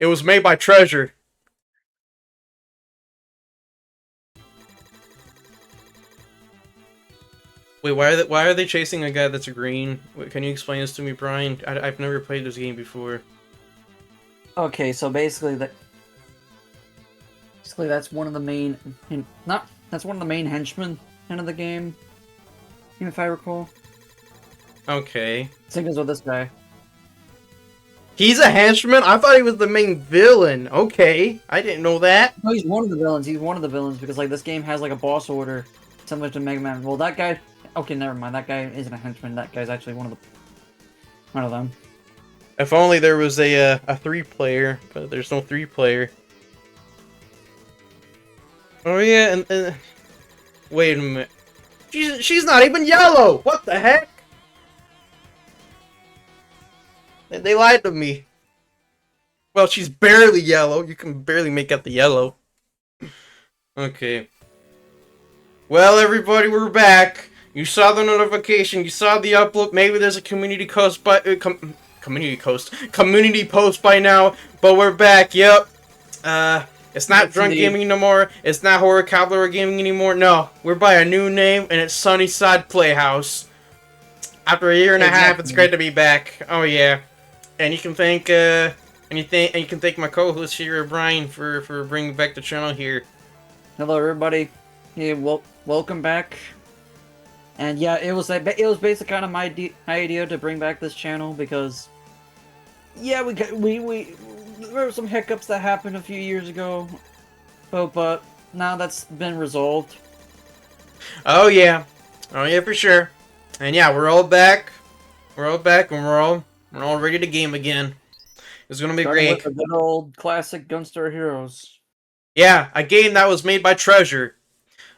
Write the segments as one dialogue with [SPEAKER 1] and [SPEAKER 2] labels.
[SPEAKER 1] It was made by Treasure. Wait, why are they chasing a guy that's green? Wait, can you explain this to me, Brian? I've never played this game before.
[SPEAKER 2] Okay, so basically that's one of the main that's one of the main henchmen of the game, if I recall.
[SPEAKER 1] Okay.
[SPEAKER 2] Same as with this guy.
[SPEAKER 1] He's a henchman? I thought he was the main villain. Okay, I didn't know that.
[SPEAKER 2] No, he's one of the villains. He's one of the villains because like this game has like a boss order similar to Mega Man. Well, that guy. Okay, never mind. That guy isn't a henchman. That guy's actually one of them.
[SPEAKER 1] If only there was a 3-player, but there's no 3-player. Oh yeah, and wait a minute. She's not even yellow. What the heck? They lied to me. Well, she's barely yellow. You can barely make out the yellow. Okay. Well, everybody, we're back. You saw the notification. You saw the upload. Maybe there's a community post community post by now. But we're back. Yep. It's not Drunk Gaming no more. It's not Horror Caballero Gaming anymore. No, we're by a new name, and it's Sunnyside Playhouse. After a year and a half, it's great to be back. Oh yeah. And you can thank my co-host here, Brian, for bringing back the channel here.
[SPEAKER 2] Hello, everybody. Yeah, welcome back. And yeah, it was basically kind of my idea to bring back this channel because yeah, we there were some hiccups that happened a few years ago, but now that's been resolved.
[SPEAKER 1] Oh yeah, for sure. And yeah, we're all back. We're all back, and we're all ready to game again. It's gonna be great.
[SPEAKER 2] With the good old classic Gunstar Heroes.
[SPEAKER 1] Yeah, a game that was made by Treasure.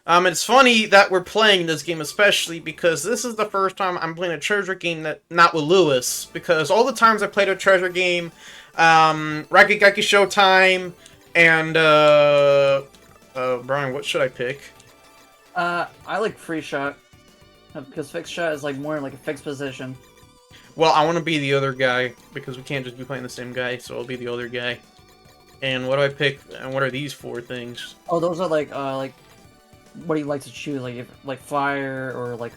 [SPEAKER 1] It's funny that we're playing this game, especially because this is the first time I'm playing a Treasure game that not with Lewis. Because all the times I played a Treasure game, Rakigaki Showtime, and Brian, what should I pick?
[SPEAKER 2] I like Free Shot because Fixed Shot is like more like a fixed position.
[SPEAKER 1] Well, I want to be the other guy because we can't just be playing the same guy, so I'll be the other guy. And what do I pick? And what are these 4 things?
[SPEAKER 2] Oh, those are like what do you like to choose? Like fire or like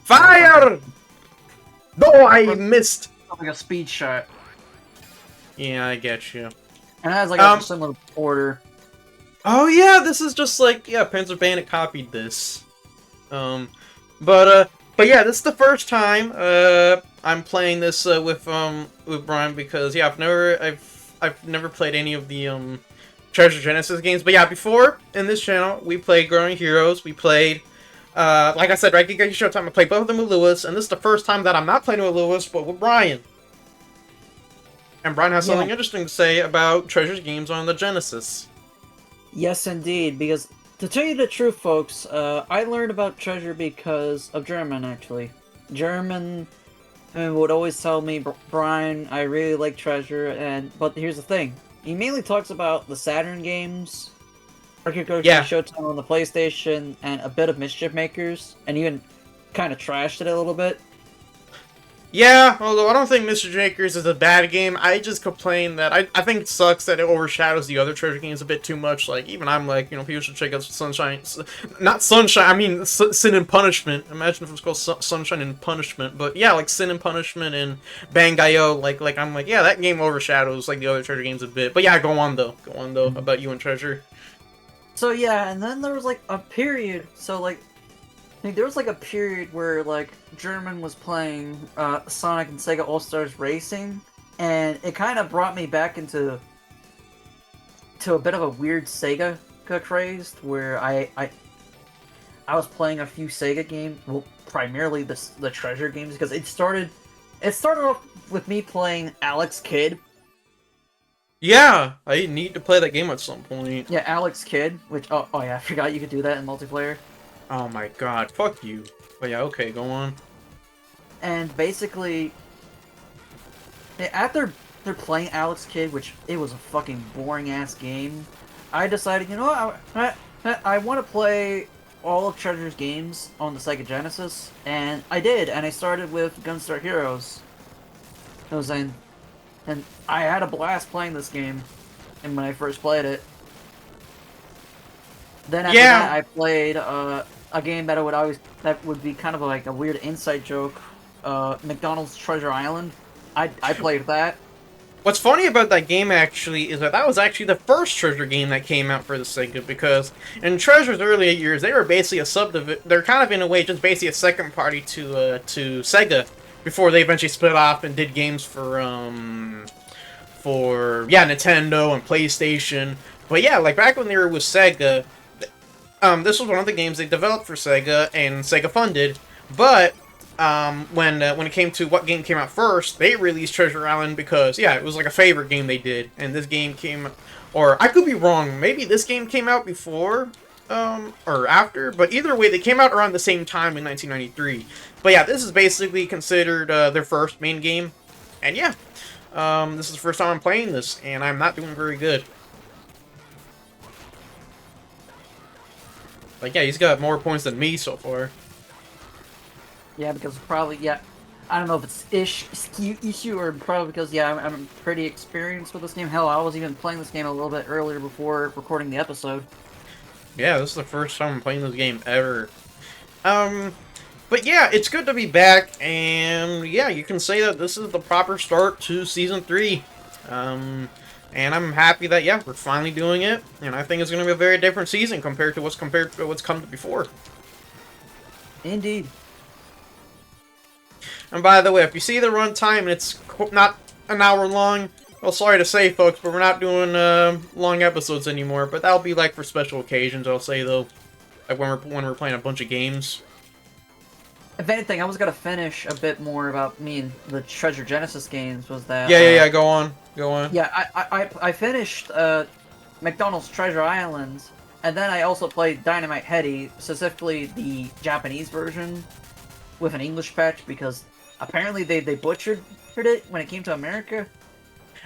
[SPEAKER 1] fire? No, I missed.
[SPEAKER 2] Like a speed shot.
[SPEAKER 1] Yeah, I get you.
[SPEAKER 2] And it has like a similar order.
[SPEAKER 1] Oh yeah, this is just like Panzer Bandit copied this. But yeah, this is the first time I'm playing this with Brian because yeah, I've never played any of the Treasure Genesis games. But yeah, before in this channel we played Growing Heroes. We played like I said, Rakigaki Showtime. I played both of them with Lewis, and this is the first time that I'm not playing with Lewis, but with Brian. And Brian has something interesting to say about Treasure's games on the Genesis.
[SPEAKER 2] Yes, indeed, because to tell you the truth, folks, I learned about Treasure because of German, actually. German would always tell me, Brian, I really like Treasure, but here's the thing. He mainly talks about the Saturn games, Showtime on the PlayStation, and a bit of Mischief Makers, and even kind of trashed it a little bit.
[SPEAKER 1] Yeah, although I don't think Mr. Jakers is a bad game, I just complain that I think it sucks that it overshadows the other Treasure games a bit too much. Like, even I'm like, people should check out Sunshine. Not Sunshine, I mean Sin and Punishment. Imagine if it was called Sunshine and Punishment. But yeah, like Sin and Punishment and Bangai-O, like I'm like, yeah, that game overshadows like the other Treasure games a bit. But yeah, go on though. About you and Treasure.
[SPEAKER 2] So yeah, and then there was like a period, there was like a period where like German was playing Sonic and Sega All-Stars Racing, and it kind of brought me back into a bit of a weird Sega craze where I was playing a few Sega games, well, primarily the Treasure games, because it started off with me playing Alex Kidd.
[SPEAKER 1] Yeah, I need to play that game at some point.
[SPEAKER 2] Yeah, Alex Kidd, which oh yeah, I forgot you could do that in multiplayer.
[SPEAKER 1] Oh my god, fuck you. But yeah, okay, go on.
[SPEAKER 2] And basically, after they're playing Alex Kidd, which it was a fucking boring ass game, I decided, you know what, I want to play all of Treasure's games on the Sega Genesis, and I did, and I started with Gunstar Heroes. and I had a blast playing this game. And when I first played it, then after that, I played a game that would be kind of like a weird inside joke. McDonald's Treasure Island. I played that.
[SPEAKER 1] What's funny about that game, actually, is that that was actually the first Treasure game that came out for the Sega, because in Treasure's earlier years, they were basically a subdivision. They're kind of, in a way, just basically a second party to Sega, before they eventually split off and did games for Nintendo and PlayStation. But yeah, like, back when they were with Sega, this was one of the games they developed for Sega, and Sega funded, but when it came to what game came out first, they released Treasure Island because, yeah, it was like a favorite game they did, and this game came, or I could be wrong, maybe this game came out before, or after, but either way, they came out around the same time in 1993. But yeah, this is basically considered their first main game, and yeah, this is the first time I'm playing this, and I'm not doing very good. Like, yeah, he's got more points than me so far.
[SPEAKER 2] Yeah, because probably, yeah, I don't know if it's issue or probably because, yeah, I'm pretty experienced with this game. Hell, I was even playing this game a little bit earlier before recording the episode.
[SPEAKER 1] Yeah, this is the first time I'm playing this game ever. But yeah, it's good to be back, and yeah, you can say that this is the proper start to Season 3. And I'm happy that, yeah, we're finally doing it, and I think it's going to be a very different season compared to what's come before.
[SPEAKER 2] Indeed.
[SPEAKER 1] And by the way, if you see the runtime and it's not an hour long, well, sorry to say, folks, but we're not doing long episodes anymore. But that'll be like for special occasions, I'll say, though, like when we're playing a bunch of games.
[SPEAKER 2] If anything, I was gonna finish a bit more about me and the Treasure Genesis games. Was that?
[SPEAKER 1] Yeah. Go on.
[SPEAKER 2] Yeah, I finished McDonald's Treasure Island, and then I also played Dynamite Heady, specifically the Japanese version, with an English patch, because apparently they butchered it when it came to America.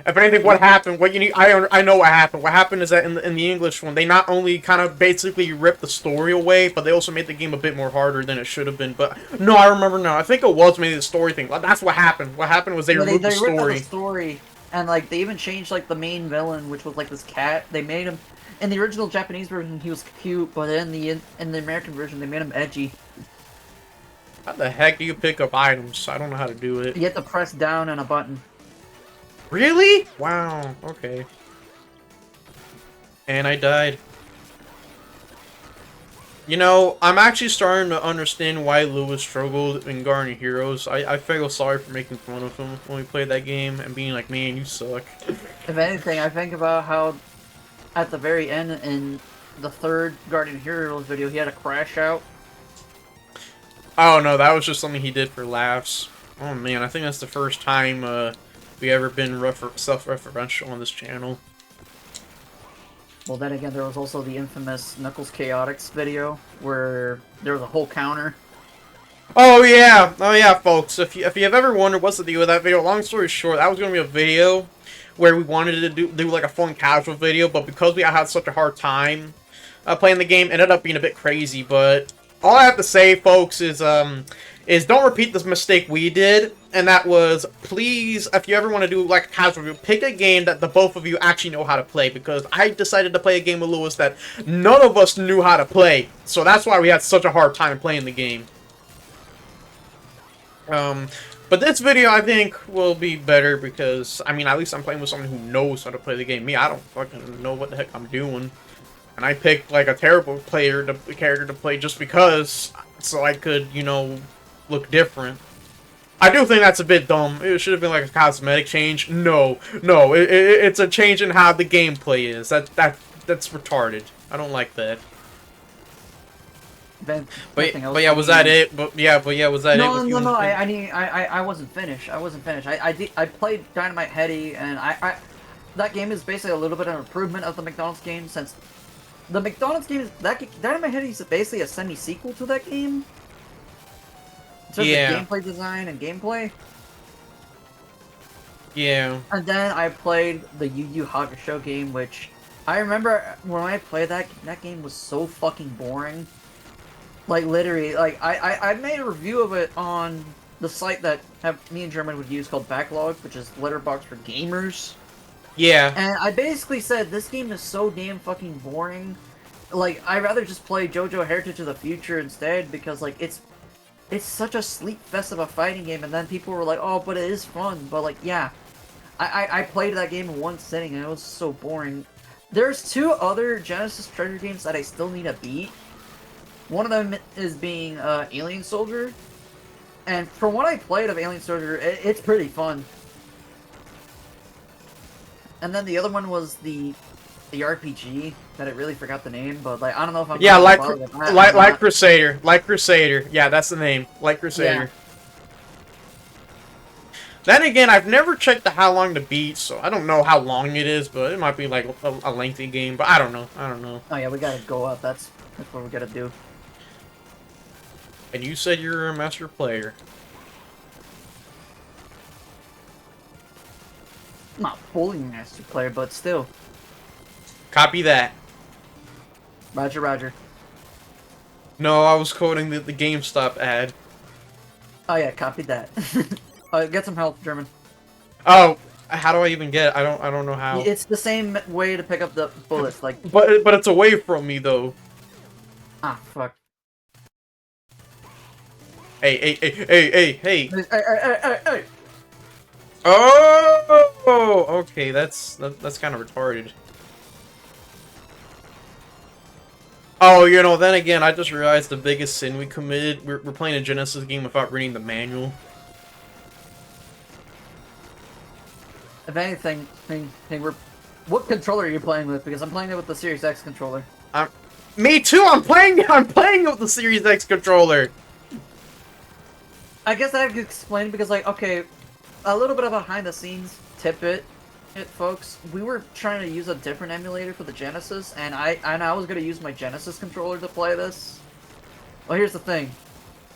[SPEAKER 1] If anything, what happened? What you need? I know what happened. What happened is that in the English one, they not only kind of basically ripped the story away, but they also made the game a bit more harder than it should have been. But no, I remember now. I think it was maybe the story thing. That's what happened. What happened was they removed the story.
[SPEAKER 2] Ripped out the story, and like they even changed like the main villain, which was like this cat. They made him in the original Japanese version he was cute, but in the American version they made him edgy.
[SPEAKER 1] How the heck do you pick up items? I don't know how to do it.
[SPEAKER 2] You have to press down on a button.
[SPEAKER 1] Really? Wow, okay. And I died. You know, I'm actually starting to understand why Lewis struggled in Gunstar Heroes. I feel sorry for making fun of him when we played that game and being like, man, you suck.
[SPEAKER 2] If anything, I think about how at the very end in the third Gunstar Heroes video, he had a crash out.
[SPEAKER 1] Oh no, that was just something he did for laughs. Oh man, I think that's the first time we ever been self-referential on this channel.
[SPEAKER 2] Well, then again, there was also the infamous Knuckles Chaotix video, where there was a whole counter.
[SPEAKER 1] Oh yeah, folks. If you've ever wondered what's the deal with that video, long story short, that was gonna be a video where we wanted to do like a fun casual video, but because we had such a hard time playing the game, it ended up being a bit crazy. But all I have to say, folks, is don't repeat this mistake we did, and that was, please, if you ever want to do like a casual review, pick a game that the both of you actually know how to play, because I decided to play a game with Lewis that none of us knew how to play, so that's why we had such a hard time playing the game. But this video, I think, will be better because, I mean, at least I'm playing with someone who knows how to play the game. Me, I don't fucking know what the heck I'm doing. And I picked, like, a terrible character to play just because, so I could, you know, look different. I do think that's a bit dumb. It should have been, like, a cosmetic change. No, it's a change in how the gameplay is. That's retarded. I don't like that. But yeah, was that it? Was that it?
[SPEAKER 2] No. I wasn't finished. I played Dynamite Heady, and that game is basically a little bit of an improvement of the McDonald's game, since the McDonald's game is Dynamite Heady is basically a semi-sequel to that game. In terms of gameplay design and gameplay.
[SPEAKER 1] Yeah.
[SPEAKER 2] And then I played the Yu Yu Hakusho game, which I remember when I played that game was so fucking boring. Like, literally, like, I made a review of it on the site that me and German would use called Backlog, which is letterbox for gamers.
[SPEAKER 1] Yeah.
[SPEAKER 2] And I basically said this game is so damn fucking boring. Like, I'd rather just play JoJo Heritage of the Future instead because like it's such a sleep fest of a fighting game. And then people were like, oh, but it is fun. But like, yeah, I played that game in one sitting and it was so boring. There's 2 other Genesis treasure games that I still need to beat. One of them is being Alien Soldier. And from what I played of Alien Soldier, it's pretty fun. And then the other one was the RPG that I really forgot the name, but like I don't know if I'm
[SPEAKER 1] like Crusader, like Crusader. Yeah, that's the name, like Crusader. Yeah. Then again, I've never checked the how long to beat, so I don't know how long it is, but it might be like a lengthy game. But I don't know.
[SPEAKER 2] Oh yeah, we gotta go up. That's what we gotta do.
[SPEAKER 1] And you said you're a master player.
[SPEAKER 2] I'm not fully master player, but still.
[SPEAKER 1] Copy that.
[SPEAKER 2] Roger, roger.
[SPEAKER 1] No, I was quoting the GameStop ad.
[SPEAKER 2] Oh yeah, copy that. Get some help, German.
[SPEAKER 1] Oh, how do I even get it? I don't know how.
[SPEAKER 2] It's the same way to pick up the bullets, like.
[SPEAKER 1] But it's away from me though.
[SPEAKER 2] Ah, fuck.
[SPEAKER 1] Hey.
[SPEAKER 2] Hey.
[SPEAKER 1] Oh, okay, that's kind of retarded. Oh, you know, then again, I just realized the biggest sin we committed. We're playing a Genesis game without reading the manual.
[SPEAKER 2] If anything, what controller are you playing with? Because I'm playing it with the Series X controller.
[SPEAKER 1] Me too. I'm playing it with the Series X controller.
[SPEAKER 2] I guess I have to explain because, like, okay, a little bit of a behind-the-scenes tidbit, folks. We were trying to use a different emulator for the Genesis, and I was gonna use my Genesis controller to play this. Well, here's the thing: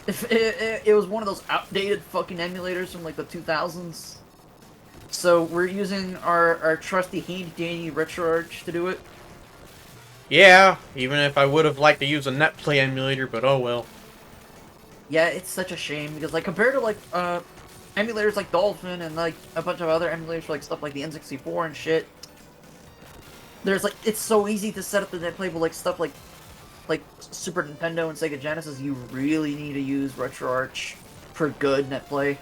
[SPEAKER 2] if it was one of those outdated fucking emulators from like the 2000s, so we're using our trusty Danny RetroArch to do it.
[SPEAKER 1] Yeah, even if I would have liked to use a NetPlay emulator, but oh well.
[SPEAKER 2] Yeah, it's such a shame because, like, compared to like emulators like Dolphin and like a bunch of other emulators for like stuff like the N64 and shit, there's like it's so easy to set up the NetPlay, but like stuff like Super Nintendo and Sega Genesis, you really need to use RetroArch for good NetPlay.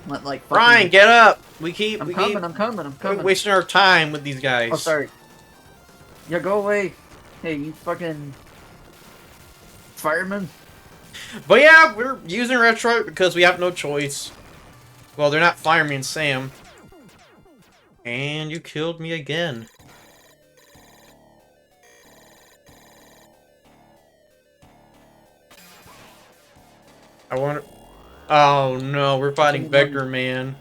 [SPEAKER 2] Not like fucking...
[SPEAKER 1] Brian, get up!
[SPEAKER 2] I'm coming.
[SPEAKER 1] We're wasting our time with these guys.
[SPEAKER 2] Oh, sorry. Yeah, go away. Hey, you fucking fireman.
[SPEAKER 1] But yeah, we're using RetroArch because we have no choice. Well, they're not Fireman Sam. And you killed me again. I wonder... Oh no, we're fighting Vector Man.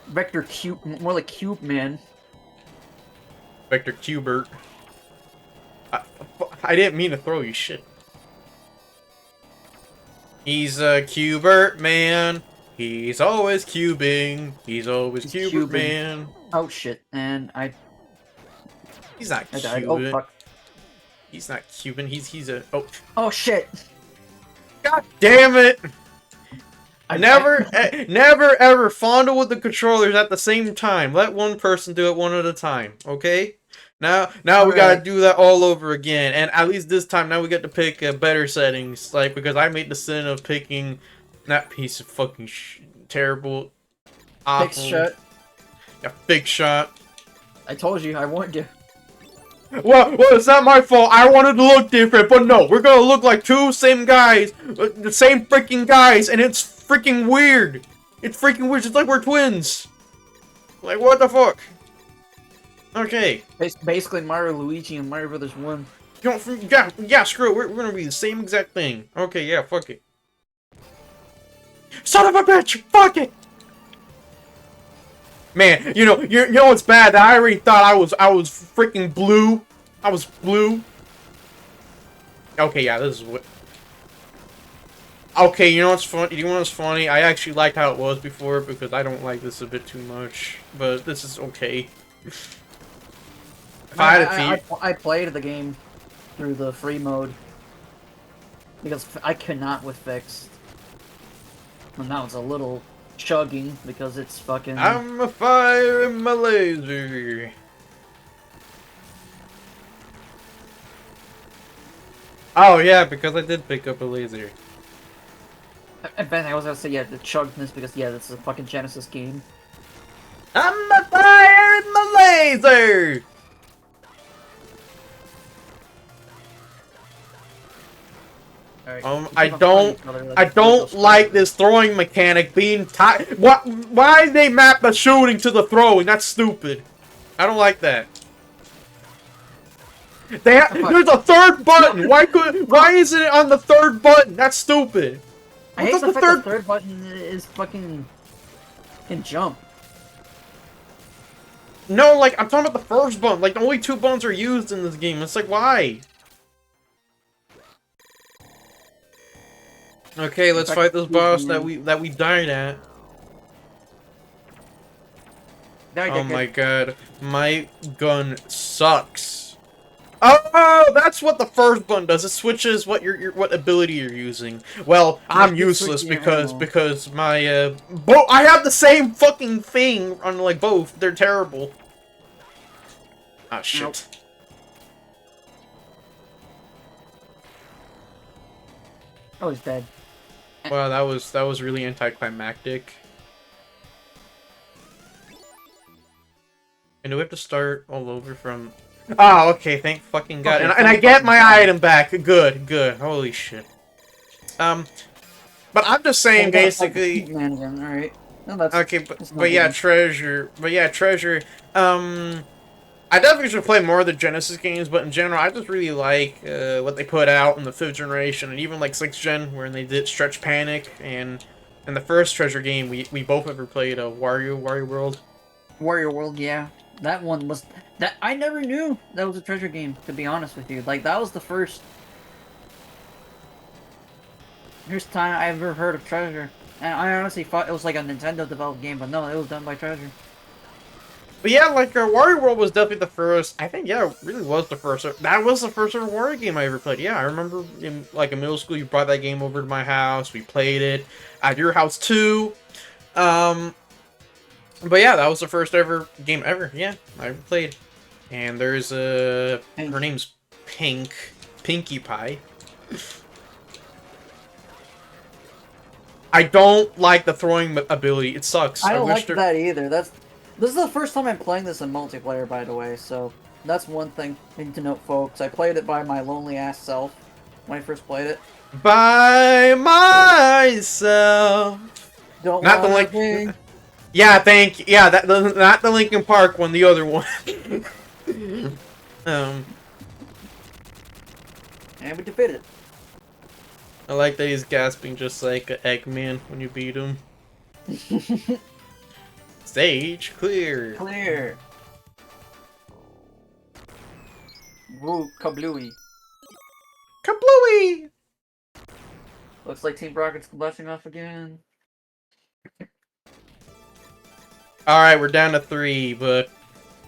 [SPEAKER 2] Vector Cube, more like Cube Man.
[SPEAKER 1] Vector Cubert. I didn't mean to throw you, shit. He's a Cubert Man. He's always cubing. He's always Cubert Man.
[SPEAKER 2] Oh shit, and
[SPEAKER 1] He's not
[SPEAKER 2] Cuban.
[SPEAKER 1] Cuban.
[SPEAKER 2] Oh fuck.
[SPEAKER 1] He's not Cuban. He's a... Oh.
[SPEAKER 2] Oh shit.
[SPEAKER 1] God damn it! Never ever fondle with the controllers at the same time. Let one person do it one at a time, okay? Now we gotta do that all over again, and at least this time, now we get to pick better settings, like, because I made the sin of picking that piece of fucking terrible, awful.
[SPEAKER 2] Big shot.
[SPEAKER 1] Yeah, big shot.
[SPEAKER 2] I told you, I warned you.
[SPEAKER 1] Well, it's not my fault. I wanted to look different, but no, we're gonna look like two same guys, the same freaking guys, and it's freaking weird. It's freaking weird. It's like we're twins. Like, what the fuck? Okay.
[SPEAKER 2] Basically, Mario, Luigi, and Mario Brothers 1.
[SPEAKER 1] You know, yeah, screw it. We're gonna be the same exact thing. Okay, yeah, fuck it. Son of a bitch! Fuck it! Man, you know what's bad? That I already thought I was freaking blue. I was blue. Okay, yeah, this is what. Okay, you know what's funny? You know what's funny? I actually liked how it was before because I don't like this a bit too much. But this is okay.
[SPEAKER 2] I played the game through the free mode. because I cannot with fixed. And now it's a little chugging because it's fucking.
[SPEAKER 1] I'm a fire in my laser. Oh yeah, because I did pick up a laser.
[SPEAKER 2] If anything, I was gonna say yeah, the chugness because yeah, this is a fucking Genesis game.
[SPEAKER 1] I'm a fire in my laser.
[SPEAKER 2] Right,
[SPEAKER 1] I don't like this throwing mechanic being tied. Why they map the shooting to the throwing? That's stupid. I don't like that. There's a third button. Why isn't it on the third button? That's stupid.
[SPEAKER 2] I hate the fact the third button is fucking can jump.
[SPEAKER 1] No, like I'm talking about the first button. Like only 2 buttons are used in this game. It's like why? Okay, let's fight this boss that we died at. Oh my god, my gun sucks. Oh, that's what the first button does. It switches what what ability you're using. Well, I'm useless because my I have the same fucking thing on like both. They're terrible. Ah shit.
[SPEAKER 2] Nope. Oh, he's dead.
[SPEAKER 1] Wow, that was really anticlimactic. And do we have to start all over from? Oh, okay. Thank fucking god.
[SPEAKER 2] Okay,
[SPEAKER 1] and I get my item back. Good, good. Holy shit. But I'm just saying, basically.
[SPEAKER 2] Alright. No, that's
[SPEAKER 1] Okay, but yeah, treasure. But yeah, treasure. I definitely should play more of the Genesis games, but in general, I just really like what they put out in the 5th generation, and even like 6th gen, where they did Stretch Panic, and in the first treasure game, we both ever played Wario World.
[SPEAKER 2] Wario World, yeah. That one was... that I never knew that was a treasure game, to be honest with you. Like, that was the first time I ever heard of treasure. And I honestly thought it was like a Nintendo-developed game, but no, it was done by Treasure.
[SPEAKER 1] But yeah, like, Wario World was definitely the first, I think, yeah, it really was the first, that was the first ever Wario game I ever played. Yeah, I remember in, like, in middle school, you brought that game over to my house, we played it, at your house too. But yeah, that was the first ever game ever, yeah, I ever played. And there's, her name's Pinkie Pie. I don't like the throwing ability, it sucks.
[SPEAKER 2] I don't like that either, This is the first time I'm playing this in multiplayer, by the way, so that's one thing you need to note, folks. I played it by my lonely-ass self when I first played it.
[SPEAKER 1] By myself.
[SPEAKER 2] Don't
[SPEAKER 1] not the
[SPEAKER 2] Link.
[SPEAKER 1] Yeah, that not the Linkin Park one, the other one.
[SPEAKER 2] And we defeated it.
[SPEAKER 1] I like that he's gasping just like Eggman when you beat him. Stage clear.
[SPEAKER 2] Clear. Woo, kablooey.
[SPEAKER 1] Kablooey!
[SPEAKER 2] Looks like Team Rocket's blushing off again.
[SPEAKER 1] Alright, we're down to 3, but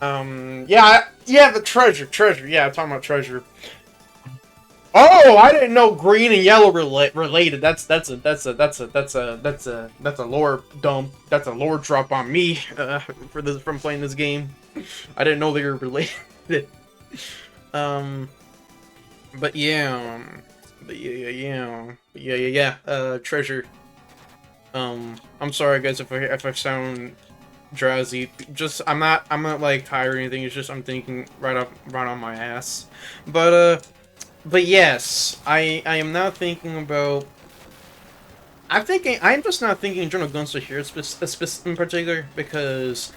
[SPEAKER 1] yeah, the treasure. Yeah, I'm talking about treasure. Oh, I didn't know green and yellow related. That's a lore dump. That's a lore drop on me from playing this game. I didn't know they were related. But yeah. Treasure. I'm sorry guys if I sound drowsy. Just I'm not like tired or anything. It's just I'm thinking right on my ass. But yes, I am now thinking about. I'm just not thinking in general Gunstar Heroes in particular because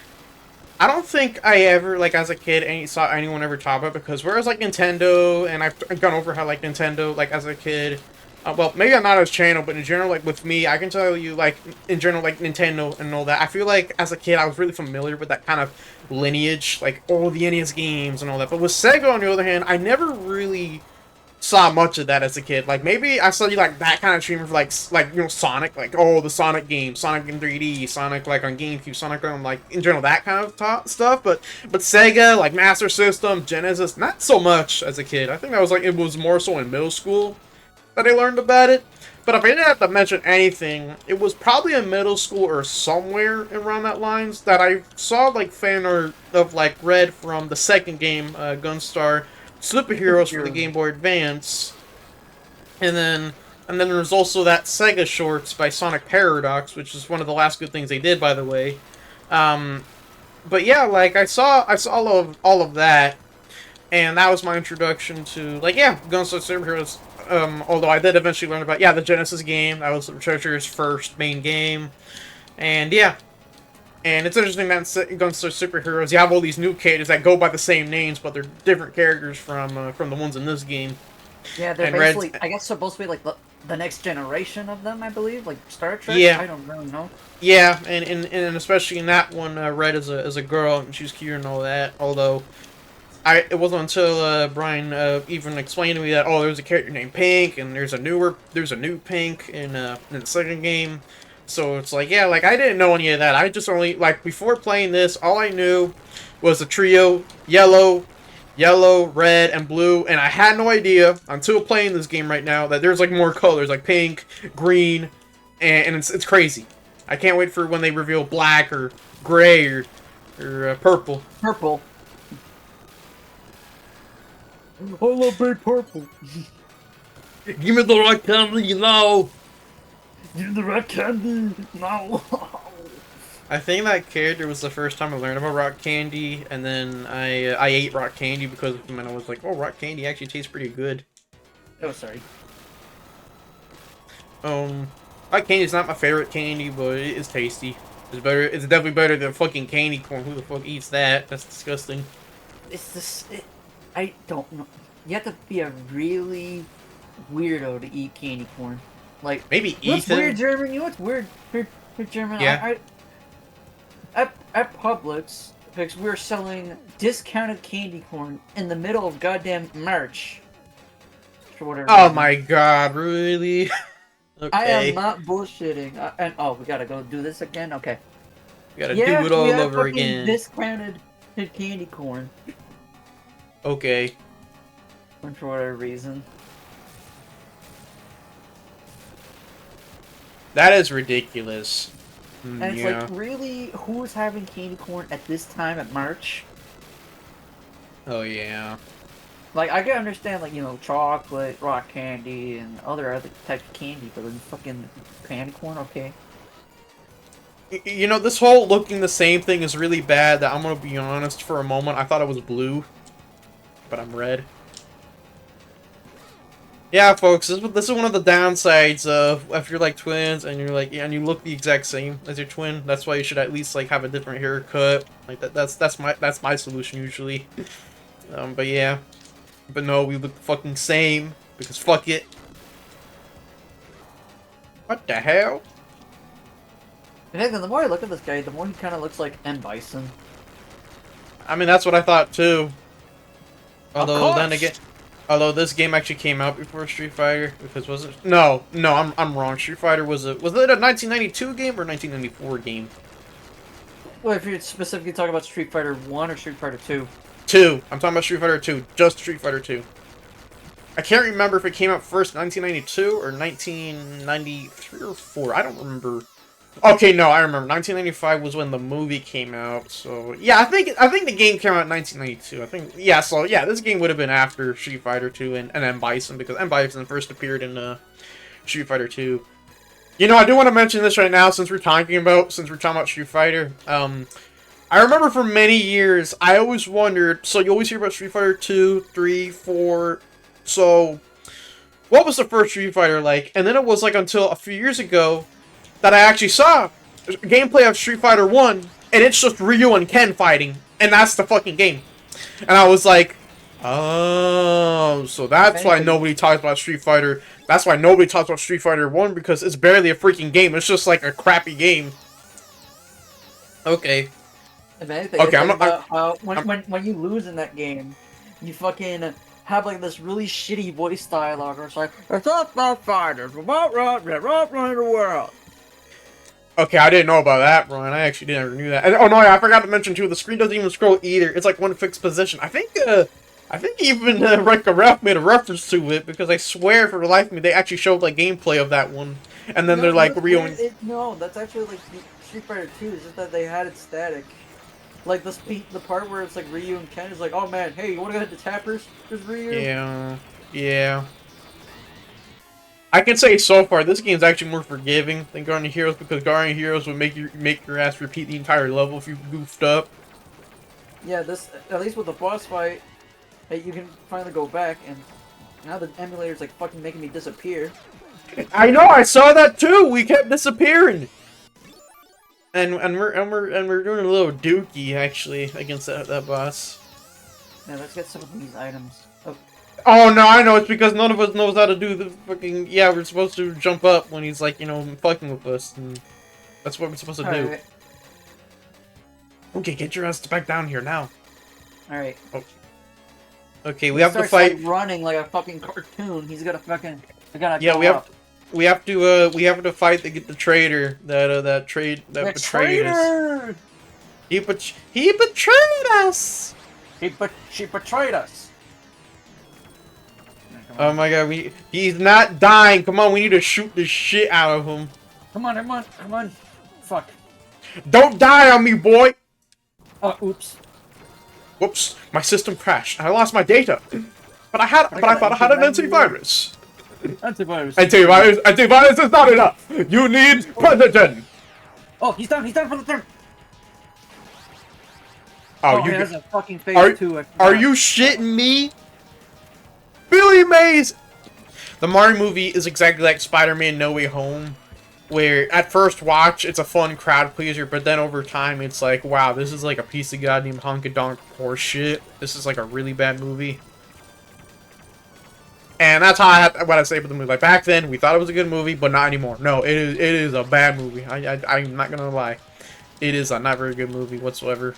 [SPEAKER 1] I don't think I ever like as a kid saw anyone ever talk about it because whereas like Nintendo and I've gone over how like Nintendo like as a kid. Well, maybe I'm not his channel, but in general, like, with me, I can tell you, like, in general, like, Nintendo and all that, I feel like, as a kid, I was really familiar with that kind of lineage, like, all the NES games and all that, but with Sega, on the other hand, I never really saw much of that as a kid. Like, maybe I saw, like, that kind of streamer for, like, you know, Sonic, like, oh, the Sonic games, Sonic in 3D, Sonic, like, on GameCube, Sonic on, like, in general, that kind of stuff, but Sega, like, Master System, Genesis, not so much as a kid. I think that was, like, it was more so in middle school. that I learned about it. But if I didn't have to mention anything, it was probably in middle school or somewhere around that lines that I saw like fan art of like Red from the second game, Gunstar Superheroes for the Game Boy Advance, and then there was also that Sega shorts by Sonic Paradox, which is one of the last good things they did, by the way. But yeah, like I saw all of that, and that was my introduction to like Gunstar Superheroes. Although I did eventually learn about the Genesis game. That was Treasure's first main game, and yeah. And it's interesting that in Gunstar Superheroes, you have all these new characters that go by the same names, but they're different characters from the ones in this game.
[SPEAKER 2] Yeah, they're
[SPEAKER 1] and
[SPEAKER 2] basically, I guess, supposed to be like the next generation of them, I believe, like Star Trek.
[SPEAKER 1] Yeah,
[SPEAKER 2] I don't really know.
[SPEAKER 1] Yeah, and especially in that one, Red is a girl, and she's cute and all that. Although, it wasn't until Brayan even explained to me that there's a character named Pink, and there's a new Pink in the second game. So it's like I didn't know any of that. I just only before playing this, all I knew was the trio yellow, red, and blue, and I had no idea until playing this game right now that there's like more colors like pink, green, and it's crazy. I can't wait for when they reveal black or gray or purple.
[SPEAKER 2] Purple. I love big purple.
[SPEAKER 1] Give me the right candy,
[SPEAKER 2] Give me the right candy, no.
[SPEAKER 1] I think that character was the first time I learned about rock candy, and then I ate rock candy because of him, and I was like, oh, rock candy actually tastes pretty good.
[SPEAKER 2] Oh, sorry.
[SPEAKER 1] Rock candy is not my favorite candy, but it is tasty. It's better. It's definitely better than fucking candy corn. Who the fuck eats that? That's disgusting.
[SPEAKER 2] It's this. I don't know. You have to be a really weirdo to eat candy corn. Like
[SPEAKER 1] maybe
[SPEAKER 2] what's weird, German? You know what's weird, German?
[SPEAKER 1] Yeah.
[SPEAKER 2] At Publix, because we're selling discounted candy corn in the middle of goddamn March. For whatever.
[SPEAKER 1] Oh my god, really? Okay.
[SPEAKER 2] I am not bullshitting. And we gotta go do this again. Okay.
[SPEAKER 1] We gotta do it all over again.
[SPEAKER 2] Discounted candy corn.
[SPEAKER 1] Okay.
[SPEAKER 2] For whatever reason.
[SPEAKER 1] That is ridiculous.
[SPEAKER 2] And it's like, really, who's having candy corn at this time at March?
[SPEAKER 1] Oh yeah.
[SPEAKER 2] Like, I can understand, like, chocolate, rock candy, and other types of candy, but then fucking candy corn, okay.
[SPEAKER 1] This whole looking the same thing is really bad that I'm gonna be honest for a moment. I thought it was blue, but I'm red. Yeah, folks, this is one of the downsides of if you're like twins and you're like and you look the exact same as your twin. That's why you should at least like have a different haircut. Like that's my solution usually. But yeah, but no, we look the fucking same because fuck it. What the hell?
[SPEAKER 2] I think the more I look at this guy, the more he kind of looks like M. Bison.
[SPEAKER 1] I mean, that's what I thought too. Although this game actually came out before Street Fighter, because was it? No, I'm wrong. Street Fighter was it a 1992 game or 1994 game?
[SPEAKER 2] Well, if you're specifically talking about Street Fighter 1 or Street Fighter 2.
[SPEAKER 1] 2. I'm talking about Street Fighter 2. Just Street Fighter 2. I can't remember if it came out first in 1992 or 1993 or 4. I don't remember. Okay, no, I remember. 1995 was when the movie came out. So yeah, I think the game came out in 1992. So this game would have been after Street Fighter 2 and M. Bison, because M. Bison first appeared in Street Fighter 2. I do want to mention this right now since we're talking about Street Fighter. I remember for many years I always wondered. So you always hear about Street Fighter 2, 3, 4. So what was the first Street Fighter like? And then it was like until a few years ago that I actually saw gameplay of Street Fighter 1, and it's just Ryu and Ken fighting, and that's the fucking game. And I was like, oh, so that's why nobody talks about Street Fighter. That's why nobody talks about Street Fighter 1, because it's barely a freaking game. It's just like a crappy game. Okay.
[SPEAKER 2] If anything, when you lose in that game, you fucking have like this really shitty voice dialogue, or it's like, it's all about fighters, we're about running the world.
[SPEAKER 1] Okay, I didn't know about that, Brian. I actually never knew that. And, oh no, I forgot to mention too. The screen doesn't even scroll either. It's like one fixed position. I think I think even Ref made a reference to it because I swear for the life of me they actually showed like gameplay of that one, and then
[SPEAKER 2] No,
[SPEAKER 1] they're
[SPEAKER 2] you know,
[SPEAKER 1] like
[SPEAKER 2] it's weird.
[SPEAKER 1] real.
[SPEAKER 2] No, that's actually like Street Fighter 2. It's just that they had it static. Like the part where it's like Ryu and Ken is like, oh man, hey, you want to go hit the tappers? There's Ryu.
[SPEAKER 1] Yeah, yeah. I can say so far this game's actually more forgiving than Guardian Heroes because Guardian Heroes would make your ass repeat the entire level if you goofed up.
[SPEAKER 2] Yeah, this at least with the boss fight, hey, you can finally go back, and now the emulator's like fucking making me disappear.
[SPEAKER 1] I know, I saw that too. We kept disappearing, and we're doing a little dookie actually against that boss.
[SPEAKER 2] Now let's get some of these items. Oh,
[SPEAKER 1] Oh no, I know it's because none of us knows how to do the fucking. Yeah, we're supposed to jump up when he's like fucking with us, and that's what we're supposed to do.
[SPEAKER 2] alright.
[SPEAKER 1] Okay, get your ass back down here now.
[SPEAKER 2] Alright.
[SPEAKER 1] Oh. Okay, we
[SPEAKER 2] He
[SPEAKER 1] have to
[SPEAKER 2] starts,
[SPEAKER 1] fight.
[SPEAKER 2] like, running like a fucking cartoon. He's gonna fucking.
[SPEAKER 1] Yeah,
[SPEAKER 2] go
[SPEAKER 1] we have
[SPEAKER 2] up.
[SPEAKER 1] we have to fight to get the traitor that betrayed us.
[SPEAKER 2] Traitor!
[SPEAKER 1] He betrayed us.
[SPEAKER 2] She betrayed us.
[SPEAKER 1] Oh my god, he's not dying. Come on, we need to shoot the shit out of him.
[SPEAKER 2] Come on. Fuck.
[SPEAKER 1] Don't die on me, boy.
[SPEAKER 2] Oh, oops.
[SPEAKER 1] Whoops, my system crashed and I lost my data. But I thought I had an antivirus.
[SPEAKER 2] Antivirus.
[SPEAKER 1] Antivirus is not enough. You need president.
[SPEAKER 2] Oh, he's down from the third.
[SPEAKER 1] Oh,
[SPEAKER 2] he
[SPEAKER 1] you
[SPEAKER 2] has a fucking phase 2.
[SPEAKER 1] are you shitting me? Billy Mays. The Mario movie is exactly like Spider-Man No Way Home, where at first watch it's a fun crowd pleaser, but then over time it's like, wow, this is like a piece of goddamn honky-donk horse shit. This is like a really bad movie. And that's how what I say about the movie. Like back then, we thought it was a good movie, but not anymore. No, it is a bad movie. I'm not gonna lie, it is a not very good movie whatsoever.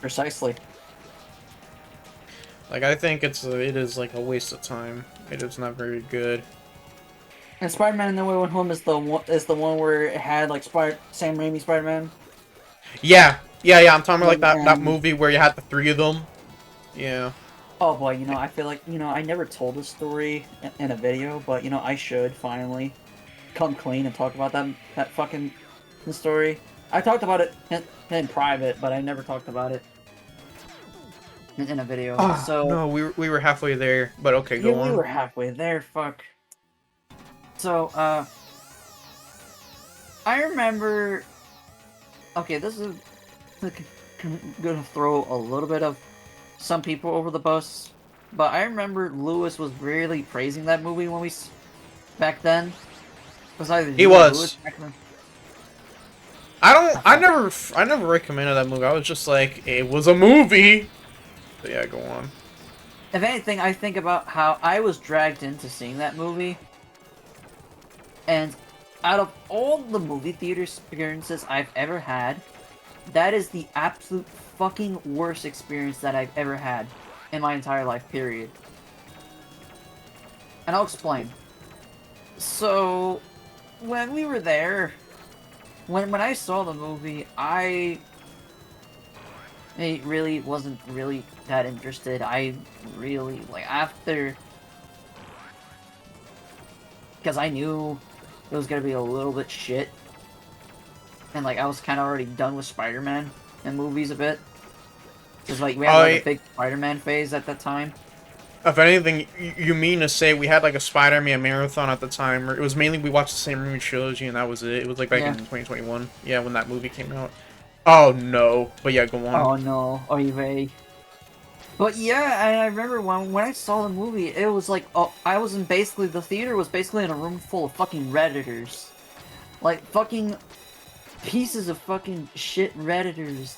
[SPEAKER 2] Precisely.
[SPEAKER 1] Like I think it is like a waste of time. It is not very good.
[SPEAKER 2] And Spider-Man No Way Home is the one where it had like Sam Raimi Spider-Man.
[SPEAKER 1] Yeah. I'm talking about like that movie where you had the three of them. Yeah.
[SPEAKER 2] Oh boy, I feel like I never told this story in a video, but I should finally come clean and talk about that fucking story. I talked about it in private, but I never talked about it in a video. So
[SPEAKER 1] no, we were halfway there, but okay, go on.
[SPEAKER 2] We were halfway there. Fuck. So I remember. Okay, this is gonna throw a little bit of some people over the bus, but I remember Lewis was really praising that movie when back then. It was either
[SPEAKER 1] he was.
[SPEAKER 2] Lewis back then.
[SPEAKER 1] I never recommended that movie. I was just like, it was a movie. But yeah, go on.
[SPEAKER 2] If anything, I think about how I was dragged into seeing that movie, and out of all the movie theater experiences I've ever had, that is the absolute fucking worst experience that I've ever had in my entire life, period. And I'll explain. So, when we were there, when I saw the movie, I really wasn't really that interested. I really, after... Because I knew it was gonna be a little bit shit. And, I was kind of already done with Spider-Man and movies a bit. Because, we had, a big Spider-Man phase at that time.
[SPEAKER 1] If anything, you mean to say we had, a Spider-Man marathon at the time, or it was mainly we watched the Sam Raimi trilogy, and that was it. It was, back in 2021. Yeah, when that movie came out. Oh, no. But yeah, go on.
[SPEAKER 2] Oh, no. Are you ready? But yeah, I remember when I saw the movie, it was the theater was basically in a room full of fucking Redditors. Fucking pieces of fucking shit Redditors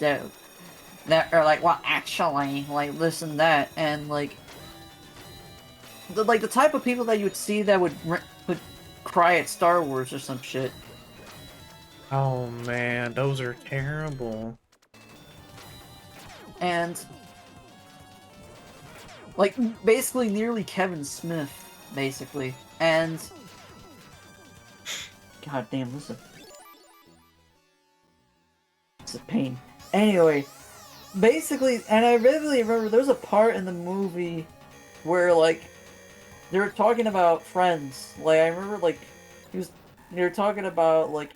[SPEAKER 2] that are like, well, actually, this and that, and the type of people that you would see that would cry at Star Wars or some shit.
[SPEAKER 1] Oh man, those are terrible.
[SPEAKER 2] And basically nearly Kevin Smith, basically. And god damn, this is a pain. Anyway, basically, and I vividly remember there was a part in the movie where like they were talking about friends. Like I remember like they were talking about like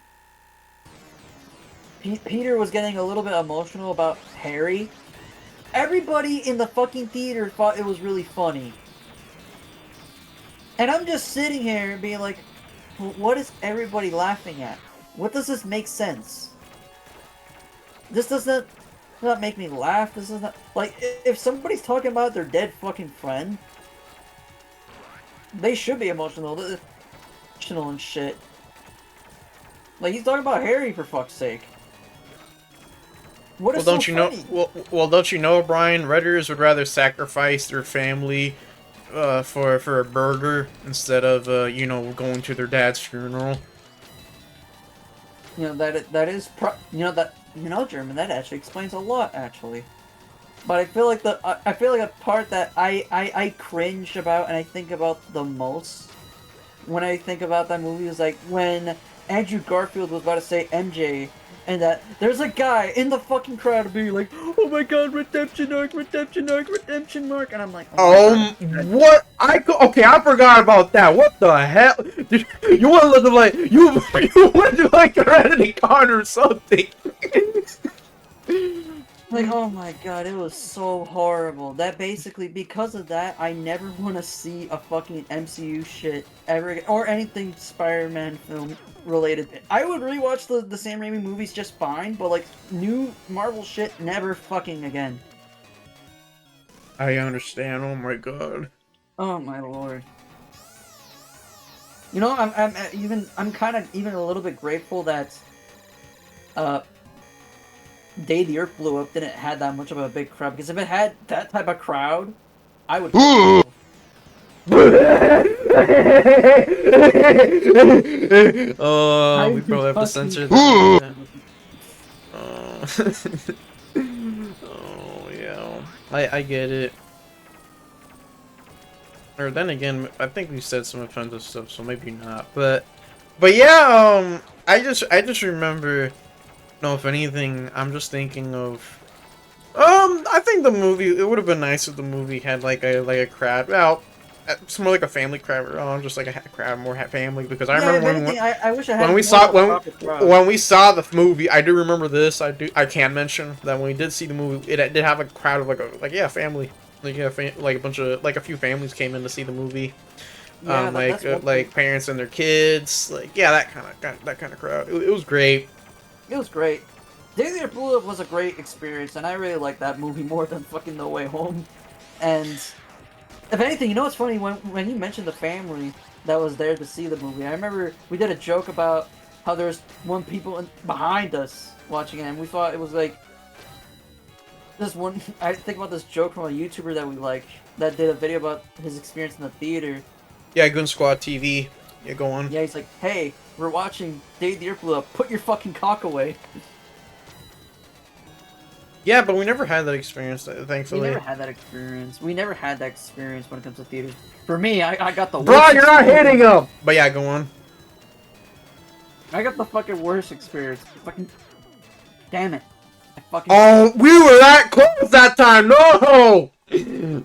[SPEAKER 2] Peter was getting a little bit emotional about Harry. Everybody in the fucking theater thought it was really funny. And I'm just sitting here being like, what is everybody laughing at? What does this make sense? This does not make me laugh. This is not like if somebody's talking about their dead fucking friend, they should be emotional and shit. Like he's talking about Harry for fuck's sake. What is
[SPEAKER 1] Well, don't
[SPEAKER 2] so
[SPEAKER 1] you
[SPEAKER 2] funny?
[SPEAKER 1] know? Well, don't you know, Brian? Redditors would rather sacrifice their family for a burger instead of going to their dad's funeral.
[SPEAKER 2] You know German, that actually explains a lot actually. But I feel like a part that I cringe about and I think about the most when I think about that movie is like when Andrew Garfield was about to say MJ and that there's a guy in the fucking crowd being like, oh my god, redemption arc, redemption arc, redemption arc, and I'm like, oh my god.
[SPEAKER 1] What? Okay, I forgot about that. What the hell? You want to look like you went like Serenity Con or something?
[SPEAKER 2] Like, oh my god, it was so horrible. That basically, because of that, I never want to see a fucking MCU shit ever again, or anything Spider-Man film related. I would rewatch the Sam Raimi movies just fine, but like, new Marvel shit, never fucking again.
[SPEAKER 1] I understand. Oh my god.
[SPEAKER 2] Oh my lord. You know, I'm kind of even a little bit grateful that, Day the Earth Blew Up didn't have that much of a big crowd, because if it had that type of crowd, I would.
[SPEAKER 1] Oh, we probably have to censor that. Oh yeah, I get it. Or then again, I think we said some offensive stuff, so maybe not. But yeah, I just remember. No, if anything, I'm just thinking of. I think the movie. It would have been nice if the movie had like a crowd. Well, it's more like a family crowd. Just like a crowd, more family. Because I remember
[SPEAKER 2] I wish I had
[SPEAKER 1] when we saw when we saw the movie. I do remember this. I can mention that when we did see the movie, it did have a crowd of family. Like a bunch of a few families came in to see the movie.
[SPEAKER 2] Yeah,
[SPEAKER 1] like parents and their kids. That kind of crowd. It was great.
[SPEAKER 2] It was great. Day the Earth Blew Up was a great experience, and I really liked that movie more than fucking No Way Home. And if anything, you know what's funny? When you mentioned the family that was there to see the movie, I remember we did a joke about how there's one people behind us watching it, and we thought it was like this one. I think about this joke from a YouTuber that we like that did a video about his experience in the theater.
[SPEAKER 1] Yeah, Gun Squad TV. Yeah, go on.
[SPEAKER 2] Yeah, he's like, hey, we're watching Day the Earth Blew Up. Put your fucking cock away.
[SPEAKER 1] Yeah, but we never had that experience, thankfully.
[SPEAKER 2] We never had that experience. We never had that experience when it comes to theaters. For me, I got the worst.
[SPEAKER 1] Bro, you're not hitting him! But yeah, go on.
[SPEAKER 2] I got the fucking worst experience. Fucking... Damn it.
[SPEAKER 1] Oh, we were that close that time! No!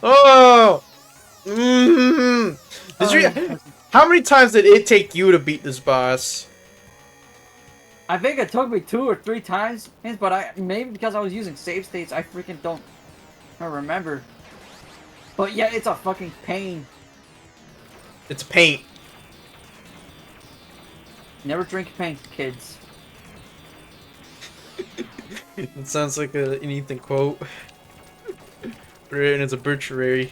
[SPEAKER 1] Oh! Did you... How many times did it take you to beat this boss?
[SPEAKER 2] I think it took me 2 or 3 times, but maybe because I was using save states, I freaking don't remember. But yeah, it's a fucking pain.
[SPEAKER 1] It's paint.
[SPEAKER 2] Never drink paint, kids.
[SPEAKER 1] It sounds like an Ethan quote. And it's a butchery.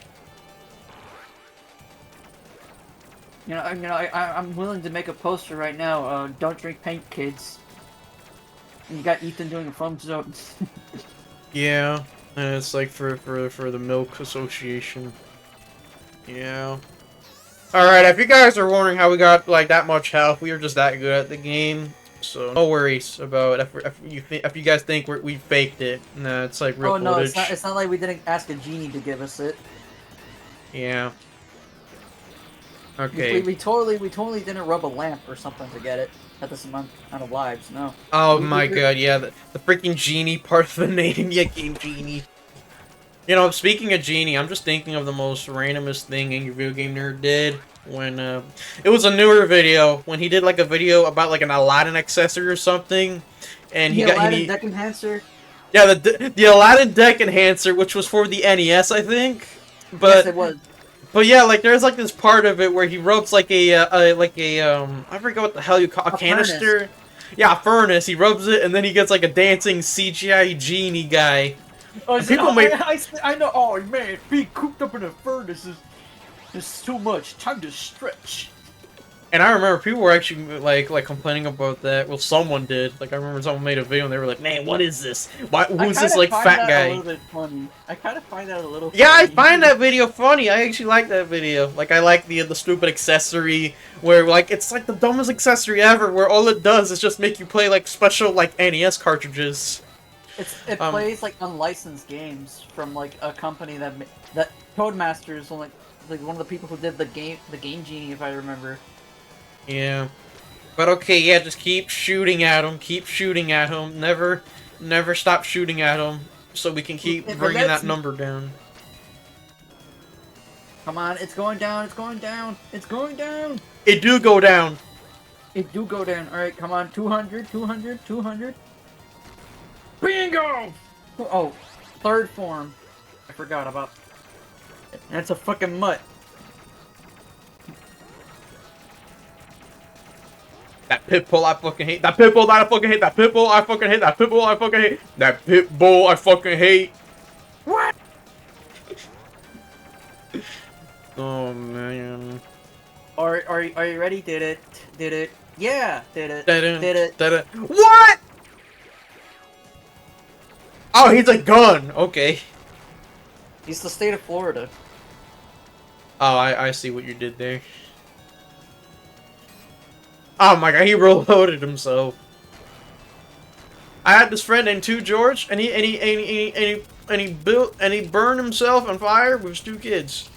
[SPEAKER 2] I'm willing to make a poster right now. Don't drink paint, kids. And you got Ethan doing a thumbs up.
[SPEAKER 1] Yeah, and it's like for the Milk Association. Yeah. All right, if you guys are wondering how we got like that much health, we are just that good at the game. So no worries about if you guys think we faked it. Nah, it's like real footage.
[SPEAKER 2] No, it's not like we didn't ask a genie to give us it.
[SPEAKER 1] Yeah. Okay.
[SPEAKER 2] We totally didn't rub a lamp or something to get it at this amount of lives. No.
[SPEAKER 1] Oh my god, yeah, the freaking genie part of the name. Yeah, Game Genie. You know, speaking of Genie, I'm just thinking of the most randomest thing Angry Video Game Nerd did when, it was a newer video, when he did, like, a video about, like, an Aladdin accessory or something, and he
[SPEAKER 2] The
[SPEAKER 1] got,
[SPEAKER 2] Aladdin deck enhancer.
[SPEAKER 1] yeah, the Aladdin deck enhancer, which was for the NES, I think, but,
[SPEAKER 2] Yes, it was.
[SPEAKER 1] but yeah, like, there's, like, this part of it where he rubs, like, I forget what the hell you call, a canister?
[SPEAKER 2] Furnace.
[SPEAKER 1] Yeah, a furnace, he rubs it, and then he gets, like, a dancing CGI genie guy.
[SPEAKER 2] Oh,
[SPEAKER 1] People make...
[SPEAKER 2] I know. Oh man, being cooped up in a furnace is too much. Time to stretch.
[SPEAKER 1] And I remember people were actually like complaining about that. Well, someone did. Like I remember someone made a video and they were like, "Man, what is this? Why? Who's this like fat guy?"
[SPEAKER 2] A little bit funny. I kind of find that a little.
[SPEAKER 1] Yeah,
[SPEAKER 2] funny.
[SPEAKER 1] I find that video funny. I actually like that video. Like I like the stupid accessory where like it's like the dumbest accessory ever. Where all it does is just make you play like special like NES cartridges.
[SPEAKER 2] It plays like unlicensed games from like a company that Codemasters, like one of the people who did the game Genie, if I remember.
[SPEAKER 1] Yeah, but okay, yeah, just keep shooting at him. Keep shooting at him. Never stop shooting at him, so we can keep bringing that number down.
[SPEAKER 2] Come on, it's going down. It's going down. It's going down.
[SPEAKER 1] It do go down.
[SPEAKER 2] It do go down. All right, come on, 200, 200, 200. Bingo! Oh, third form. I forgot about. That's a fucking mutt.
[SPEAKER 1] That pit bull I fucking hate. That pit bull I fucking hate. That pit bull I fucking hate. That pit bull I fucking hate. That pit bull I fucking hate.
[SPEAKER 2] What?
[SPEAKER 1] Oh man.
[SPEAKER 2] Are you ready? Did it? Did it? Yeah, did it?
[SPEAKER 1] Did
[SPEAKER 2] it?
[SPEAKER 1] it? What? Oh, he's a gun. Okay.
[SPEAKER 2] He's the state of Florida.
[SPEAKER 1] Oh, I see what you did there. Oh my god, he reloaded himself. I had this friend named George, and he burned himself on fire with his 2 kids.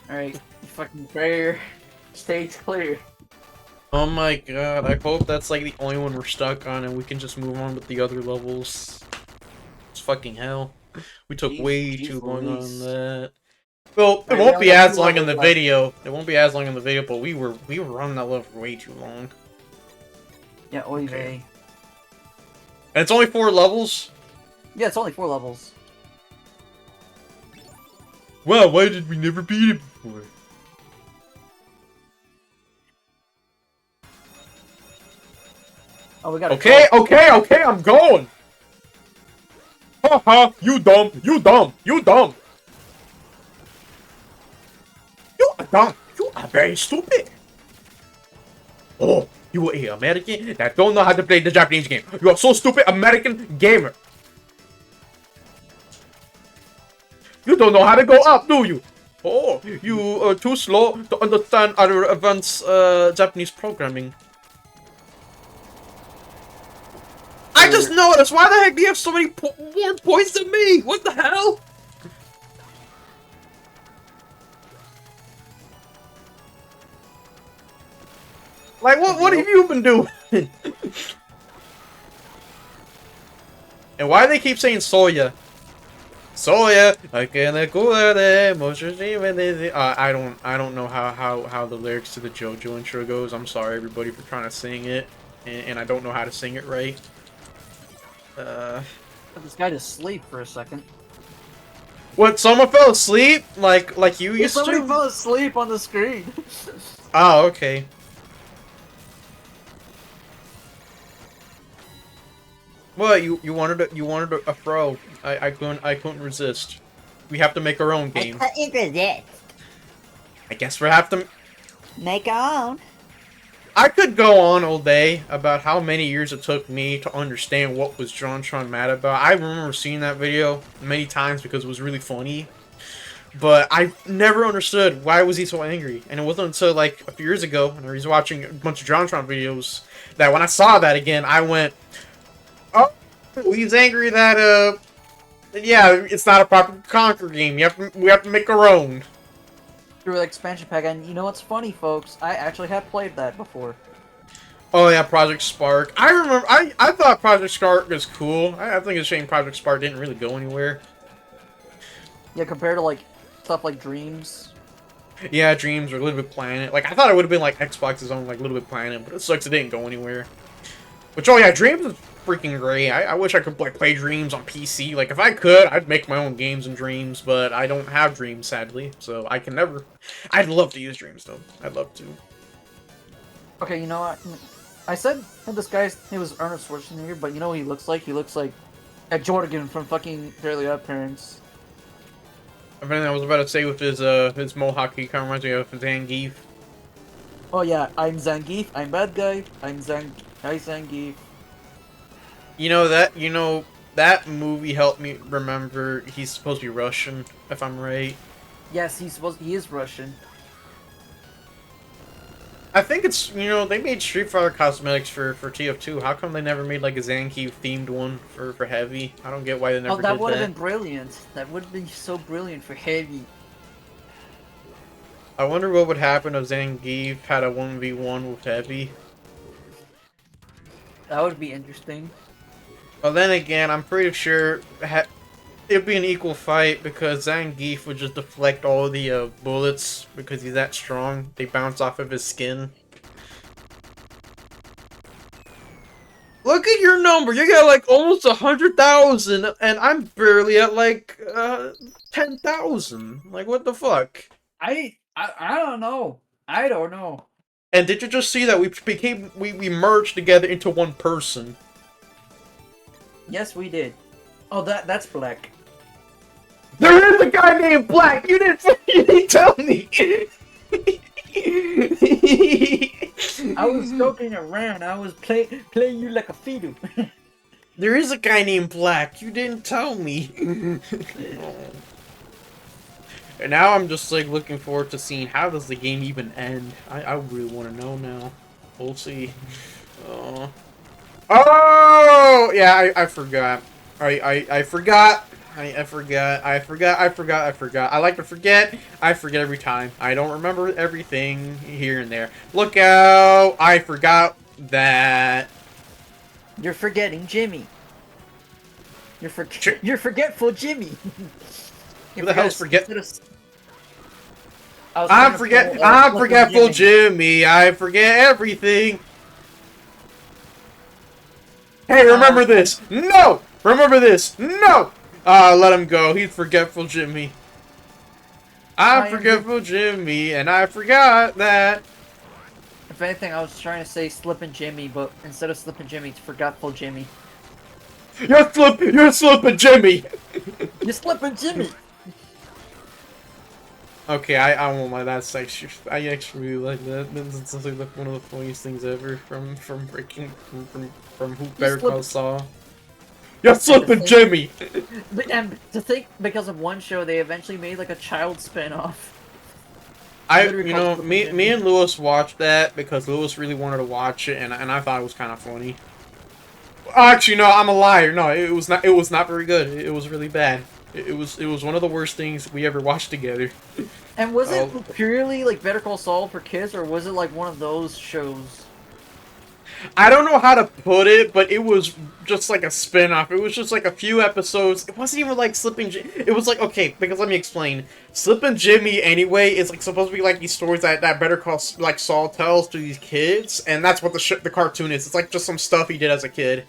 [SPEAKER 2] All right, fucking prayer. Stage clear.
[SPEAKER 1] Oh my god, I hope that's like the only one we're stuck on and we can just move on with the other levels. It's fucking hell. We took way too long on that. Well, it won't be as long in the video. It won't be as long in the video, but we were running that level for way too long.
[SPEAKER 2] Yeah,
[SPEAKER 1] okay. And it's only 4 levels?
[SPEAKER 2] Yeah, it's only 4 levels.
[SPEAKER 1] Wow, why did we never beat it before?
[SPEAKER 2] Oh, we got
[SPEAKER 1] okay, I'm going! Haha, you dumb, you dumb, you dumb! You are dumb, you are very stupid! Oh, you are an American that don't know how to play the Japanese game. You are so stupid, American gamer! You don't know how to go up, do you? Oh, you are too slow to understand our advanced Japanese programming. I just noticed! Why the heck do you have so many more points than me? What the hell? Like, what have you been doing? And why do they keep saying soya? Soya, I don't know how the lyrics to the JoJo intro goes. I'm sorry everybody for trying to sing it, and I don't know how to sing it right.
[SPEAKER 2] Put this guy to sleep for a second.
[SPEAKER 1] What? Someone fell asleep? Like you used to?
[SPEAKER 2] Somebody fell asleep on the screen.
[SPEAKER 1] Oh, okay. What? You wanted a throw? I couldn't resist. We have to make our own game.
[SPEAKER 3] I couldn't resist.
[SPEAKER 1] I guess we have to
[SPEAKER 3] Make our own.
[SPEAKER 1] I could go on all day about how many years it took me to understand what was JonTron mad about. I remember seeing that video many times because it was really funny. But I never understood why was he so angry. And it wasn't until like a few years ago when I was watching a bunch of JonTron videos that when I saw that again, I went, oh, he's angry that Yeah, it's not a proper Conquer game. We have to make our own.
[SPEAKER 2] Through the expansion pack, and you know what's funny, folks? I actually have played that before.
[SPEAKER 1] Oh yeah, Project Spark. I remember. I thought Project Spark was cool. I think it's a shame Project Spark didn't really go anywhere.
[SPEAKER 2] Yeah, compared to like stuff like Dreams.
[SPEAKER 1] Yeah, Dreams or Little Big Planet. Like I thought it would have been like Xbox's own like Little Big Planet, but it sucks it didn't go anywhere. Which oh yeah, Dreams is freaking great. I wish I could like play Dreams on PC. Like if I could, I'd make my own games in Dreams, but I don't have Dreams sadly, so I can never. I'd love to use Dreams though. I'd love to.
[SPEAKER 2] Okay, you know what? I said that this guy's name was Ernest Schwarzenegger, but you know what he looks like? He looks like a Jordan from fucking Fairly Odd Parents.
[SPEAKER 1] Everything I was about to say with his mohawk, he kind of reminds me of Zangief.
[SPEAKER 2] Oh yeah, I'm Zangief. I'm bad guy. I'm Zangief.
[SPEAKER 1] You know that movie helped me remember he's supposed to be Russian, if I'm right.
[SPEAKER 2] Yes, he is Russian.
[SPEAKER 1] I think it's, they made Street Fighter cosmetics for TF2. How come they never made like a Zangief themed one for Heavy? I don't get why they never did that.
[SPEAKER 2] Oh, that would have been brilliant. That would have been so brilliant for Heavy.
[SPEAKER 1] I wonder what would happen if Zangief had a 1v1 with Heavy.
[SPEAKER 2] That would be interesting.
[SPEAKER 1] Well, then again, I'm pretty sure it'd be an equal fight because Zangief would just deflect all the bullets because he's that strong. They bounce off of his skin. Look at your number. You got like almost 100,000, and I'm barely at like 10,000. Like what the fuck?
[SPEAKER 2] I don't know. I don't know.
[SPEAKER 1] And did you just see that we merged together into one person?
[SPEAKER 2] Yes, we did. Oh, that's Black.
[SPEAKER 1] There is a guy named Black. You didn't tell me.
[SPEAKER 2] I was joking around. I was playing you like a fiddle.
[SPEAKER 1] There is a guy named Black. You didn't tell me. And now I'm just like looking forward to seeing how does the game even end. I really want to know now. We'll see. Oh yeah, I forgot. I forgot. I forgot. I like to forget. I forget every time. I don't remember everything here and there. Look out! I forgot that.
[SPEAKER 2] You're forgetting Jimmy. You're forgetful Jimmy.
[SPEAKER 1] Who the hell's forget?
[SPEAKER 2] I'm
[SPEAKER 1] forgetful Jimmy. I forget everything. Hey, remember this. No! Remember this. No! Let him go. He's forgetful Jimmy. I'm forgetful Jimmy, and I forgot that.
[SPEAKER 2] If anything, I was trying to say Slippin' Jimmy, but instead of Slippin' Jimmy, it's Forgetful Jimmy.
[SPEAKER 1] You're slipping Jimmy!
[SPEAKER 2] You're Slippin' Jimmy!
[SPEAKER 1] Okay, I won't lie, that's actually, I actually really like that. That's like one of the funniest things ever from who Better Call Saul. You're slipping Jimmy!
[SPEAKER 2] And to think, because of one show, they eventually made like a child spin-off.
[SPEAKER 1] Me and Lewis watched that because Lewis really wanted to watch it, and I thought it was kind of funny. Actually, no, I'm a liar. No, it was not very good. It was really bad. It was one of the worst things we ever watched together.
[SPEAKER 2] And was it purely like Better Call Saul for kids, or was it like one of those shows?
[SPEAKER 1] I don't know how to put it, but it was just like a spin-off. It was just like a few episodes. It wasn't even like Slippin' Jimmy. It was like, okay, because let me explain. Slippin' Jimmy, anyway, is like supposed to be like these stories that Better Call like Saul tells to these kids, and that's what the cartoon is. It's like just some stuff he did as a kid.